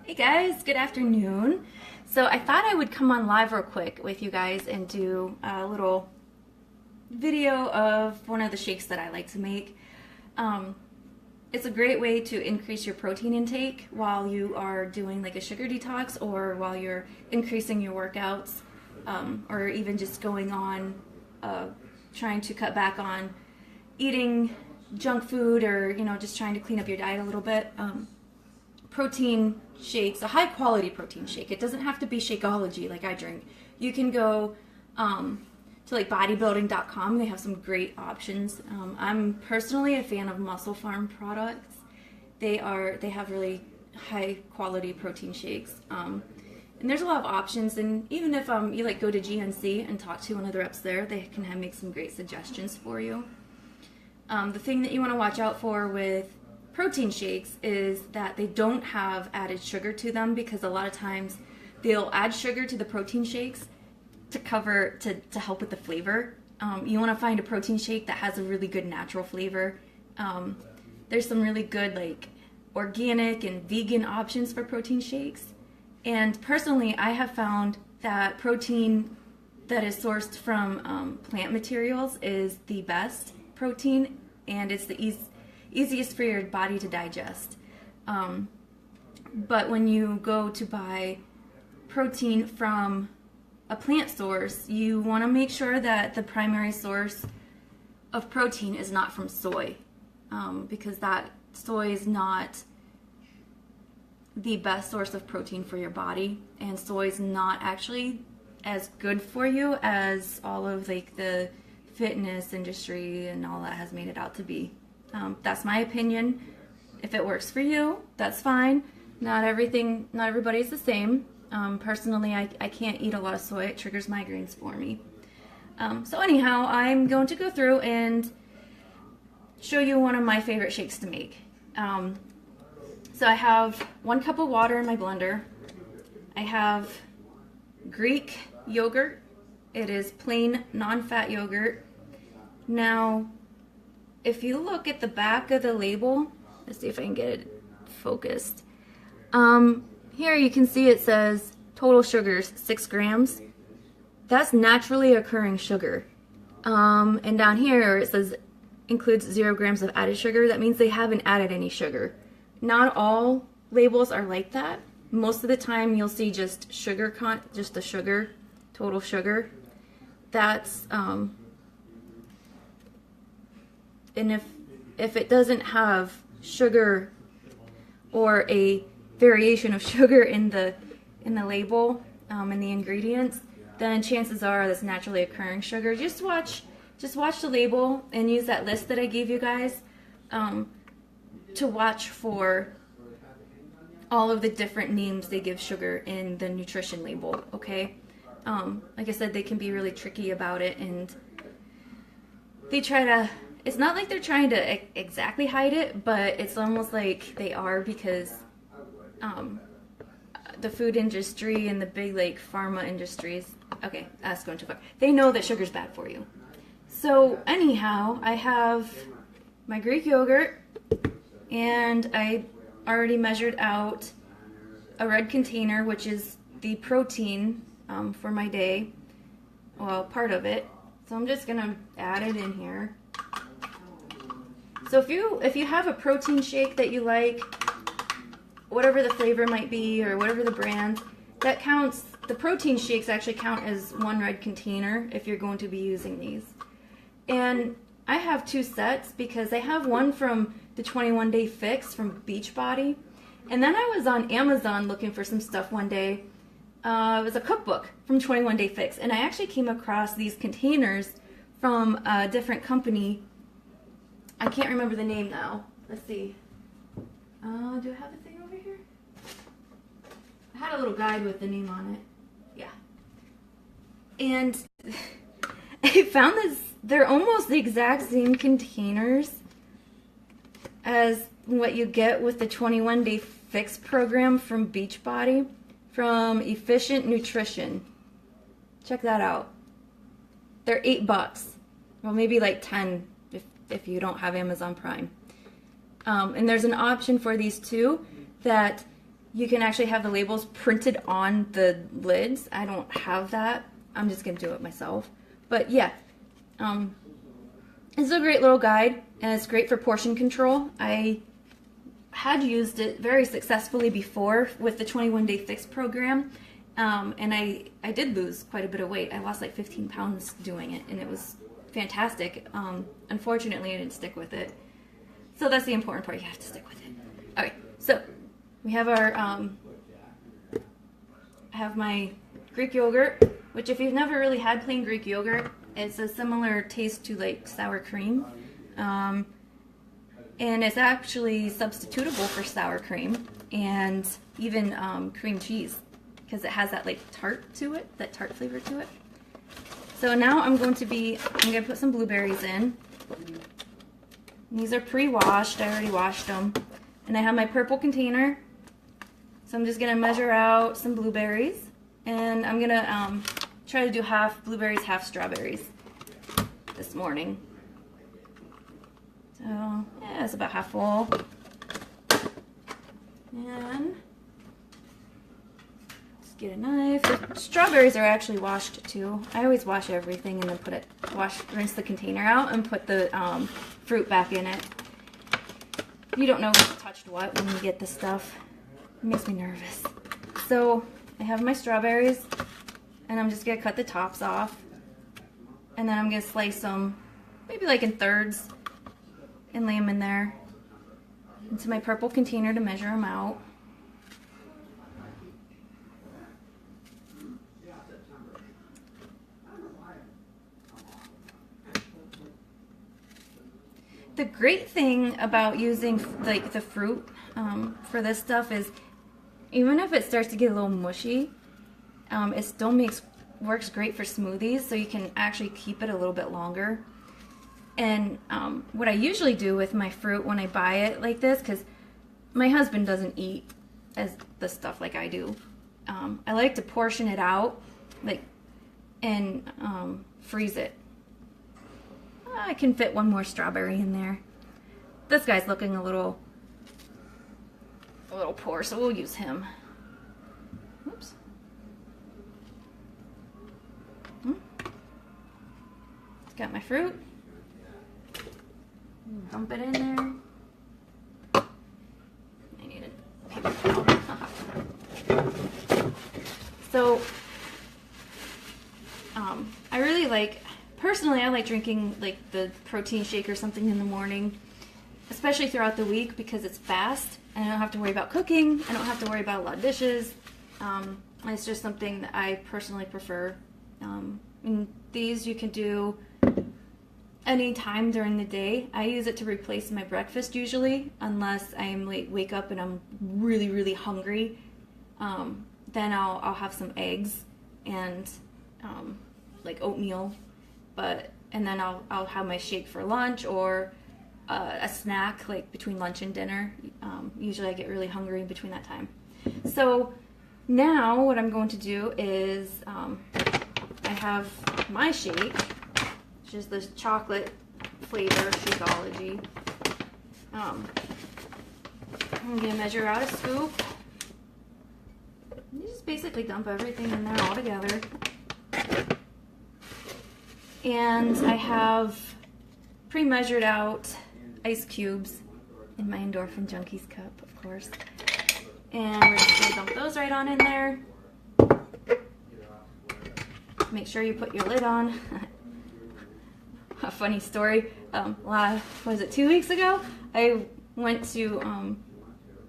Hey guys, good afternoon. So I thought I would come on live real quick with you guys and do a little video of one of the shakes that I like to make. It's a great way to increase your protein intake while you are doing like a sugar detox or while you're increasing your workouts, or even just going on trying to cut back on eating junk food, or just trying to clean up your diet a little bit. Protein shakes, a high quality protein shake. It doesn't have to be Shakeology like I drink. You can go to like bodybuilding.com. They have some great options. I'm personally a fan of Muscle Farm products. They have really high quality protein shakes. And there's a lot of options, and even if you like go to GNC and talk to one of the reps there, they can make some great suggestions for you. The thing that you want to watch out for with protein shakes is that they don't have added sugar to them, because a lot of times they'll add sugar to the protein shakes to help with the flavor. You want to find a protein shake that has a really good natural flavor. There's some really good like organic and vegan options for protein shakes, and personally I have found that protein that is sourced from plant materials is the best protein, and it's the easiest for your body to digest. But when you go to buy protein from a plant source, you want to make sure that the primary source of protein is not from soy, because that soy is not the best source of protein for your body, and soy is not actually as good for you as all of like the fitness industry and all that has made it out to be. That's my opinion. If it works for you, that's fine. Not everybody's the same. Personally, I can't eat a lot of soy. It triggers migraines for me. So anyhow, I'm going to go through and show you one of my favorite shakes to make. So I have 1 cup of water in my blender. I have Greek yogurt. It is plain non-fat yogurt. Now, if you look at the back of the label, let's see if I can get it focused. Here you can see it says total sugars 6 grams. That's naturally occurring sugar. And down here it says includes 0 grams of added sugar. That means they haven't added any sugar. Not all labels are like that. Most of the time you'll see just just the sugar, total sugar. That's and if it doesn't have sugar or a variation of sugar in the label, in the ingredients, then chances are that's naturally occurring sugar. Just watch the label and use that list that I gave you guys to watch for all of the different names they give sugar in the nutrition label. Okay, like I said, they can be really tricky about it, and they try to. It's not like they're trying to exactly hide it, but it's almost like they are, because the food industry and the big like pharma industries, okay, that's going too far. They know that sugar's bad for you. So anyhow, I have my Greek yogurt, and I already measured out a red container, which is the protein for my day. Well, part of it. So I'm just gonna add it in here. So if you have a protein shake that you like, whatever the flavor might be or whatever the brand, that counts. The protein shakes actually count as 1 red container if you're going to be using these. And I have 2 sets because I have one from the 21 Day Fix from Beachbody, and then I was on Amazon looking for some stuff one day. It was a cookbook from 21 Day Fix, and I actually came across these containers from a different company. I can't remember the name now. Let's see. Do I have the thing over here? I had a little guide with the name on it. Yeah. And I found this. They're almost the exact same containers as what you get with the 21 Day Fix program from Beachbody, from Efficient Nutrition. Check that out. They're $8. Well, maybe like 10 if you don't have Amazon Prime. And there's an option for these too that you can actually have the labels printed on the lids. I don't have that. I'm just gonna do it myself. But yeah, it's a great little guide, and it's great for portion control. I had used it very successfully before with the 21-day fix program, and I did lose quite a bit of weight. I lost like 15 pounds doing it, and it was fantastic. Unfortunately, I didn't stick with it. So that's the important part. You have to stick with it. Okay, so we have our, I have my Greek yogurt, which if you've never really had plain Greek yogurt, it's a similar taste to like sour cream. And it's actually substitutable for sour cream and even cream cheese, because it has that like tart to it, that tart flavor to it. So now I'm going to put some blueberries in. These are pre-washed. I already washed them. And I have my purple container. So I'm just going to measure out some blueberries. And I'm going to try to do half blueberries, half strawberries this morning. So, yeah, it's about half full. And just get a knife. The strawberries are actually washed too. I always wash everything and then rinse the container out and put the fruit back in it. You don't know who touched what when you get this stuff. It makes me nervous. So, I have my strawberries, and I'm just going to cut the tops off. And then I'm going to slice them maybe like in thirds and lay them in there into my purple container to measure them out. The great thing about using like the fruit for this stuff is, even if it starts to get a little mushy, it still works great for smoothies, so you can actually keep it a little bit longer. And what I usually do with my fruit when I buy it like this, because my husband doesn't eat the stuff like I do, I like to portion it out, and freeze it. I can fit one more strawberry in there. This guy's looking a little poor, so we'll use him. Oops. Got my fruit. Dump it in there. I need a paper towel. So, I really personally, I like drinking like the protein shake or something in the morning, especially throughout the week, because it's fast and I don't have to worry about cooking. I don't have to worry about a lot of dishes. It's just something that I personally prefer. And these you can do any time during the day. I use it to replace my breakfast usually, unless I'm wake up and I'm really, really hungry. Then I'll have some eggs and like oatmeal, and then I'll have my shake for lunch, or a snack like between lunch and dinner. Usually I get really hungry in between that time. So now what I'm going to do is I have my shake, which is this chocolate flavor Shakeology. I'm going to measure out a scoop. You just basically dump everything in there all together. And I have pre-measured out ice cubes in my Endorphin Junkies cup, of course. And we're just going to dump those right on in there. Make sure you put your lid on. A funny story, was it 2 weeks ago? I went to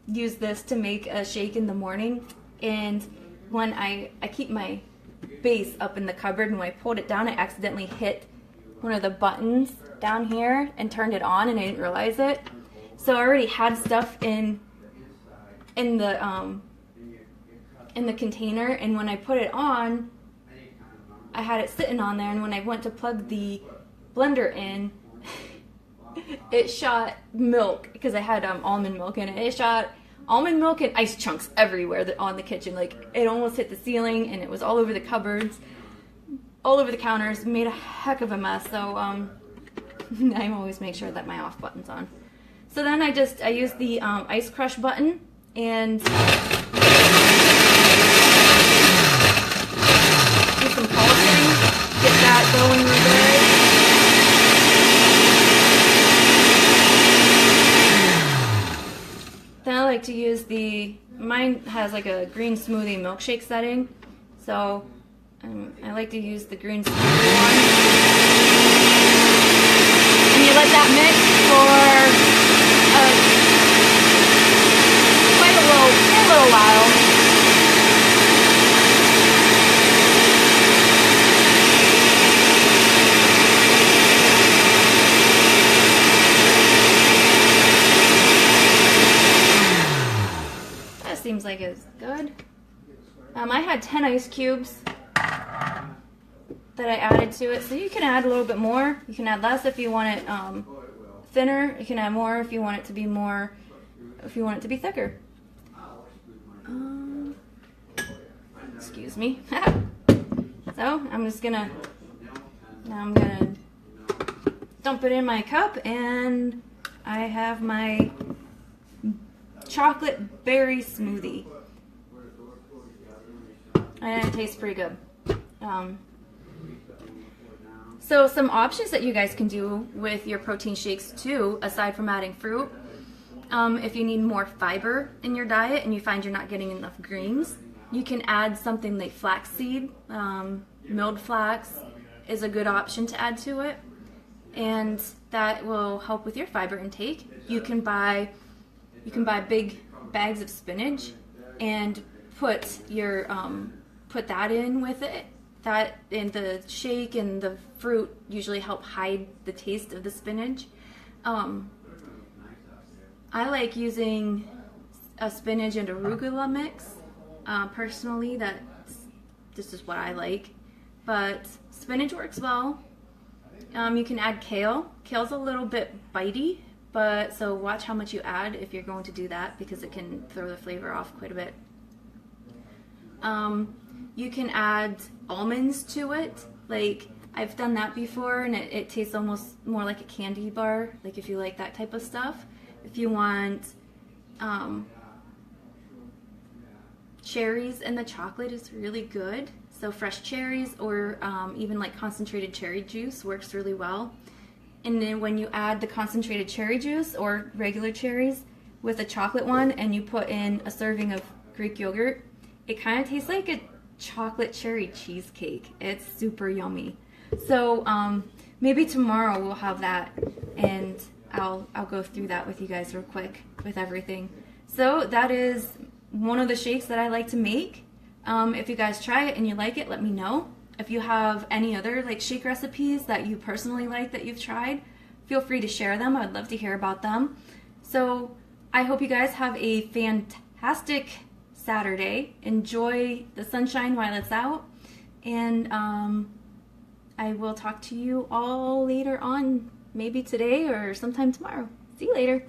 use this to make a shake in the morning, and when I keep my base up in the cupboard, and when I pulled it down, I accidentally hit one of the buttons down here and turned it on, and I didn't realize it. So I already had stuff in the container, and when I put it on, I had it sitting on there, and when I went to plug the blender in, it shot milk, because I had almond milk in it. It shot almond milk and ice chunks everywhere on the kitchen. Like, it almost hit the ceiling, and it was all over the cupboards, all over the counters, made a heck of a mess. So I always make sure that my off button's on. So then I use the ice crush button, and Do some pulsing, get that going real good. Then I like to use mine has like a green smoothie milkshake setting, so I like to use the green smoothie one. And you let that mix for quite a little while. That seems like it's good. I had 10 ice cubes that I added to it, so you can add a little bit more. You can add less if you want it thinner. You can add more if you want it to be thicker. Excuse me. So I'm gonna dump it in my cup, and I have my chocolate berry smoothie, and it tastes pretty good. So some options that you guys can do with your protein shakes too, aside from adding fruit, if you need more fiber in your diet and you find you're not getting enough greens, you can add something like flaxseed. Milled flax is a good option to add to it, and that will help with your fiber intake. You can buy big bags of spinach and put that in with it. That and the shake and the fruit usually help hide the taste of the spinach. I like using a spinach and arugula mix. Personally, this is what I like. But spinach works well. You can add kale. Kale's a little bit bitey, so watch how much you add if you're going to do that, because it can throw the flavor off quite a bit. You can add almonds to it. Like, I've done that before, and it tastes almost more like a candy bar, like if you like that type of stuff. If you want cherries in the chocolate is really good. So fresh cherries or even like concentrated cherry juice works really well. And then when you add the concentrated cherry juice or regular cherries with a chocolate one, and you put in a serving of Greek yogurt, it kind of tastes like a chocolate cherry cheesecake. It's super yummy. So maybe tomorrow we'll have that, and I'll go through that with you guys real quick with everything. So that is one of the shakes that I like to make. If you guys try it and you like it, let me know. If you have any other like shake recipes that you personally like that you've tried, feel free to share them. I'd love to hear about them. So I hope you guys have a fantastic Saturday. Enjoy the sunshine while it's out, and I will talk to you all later on, maybe today or sometime tomorrow. See you later.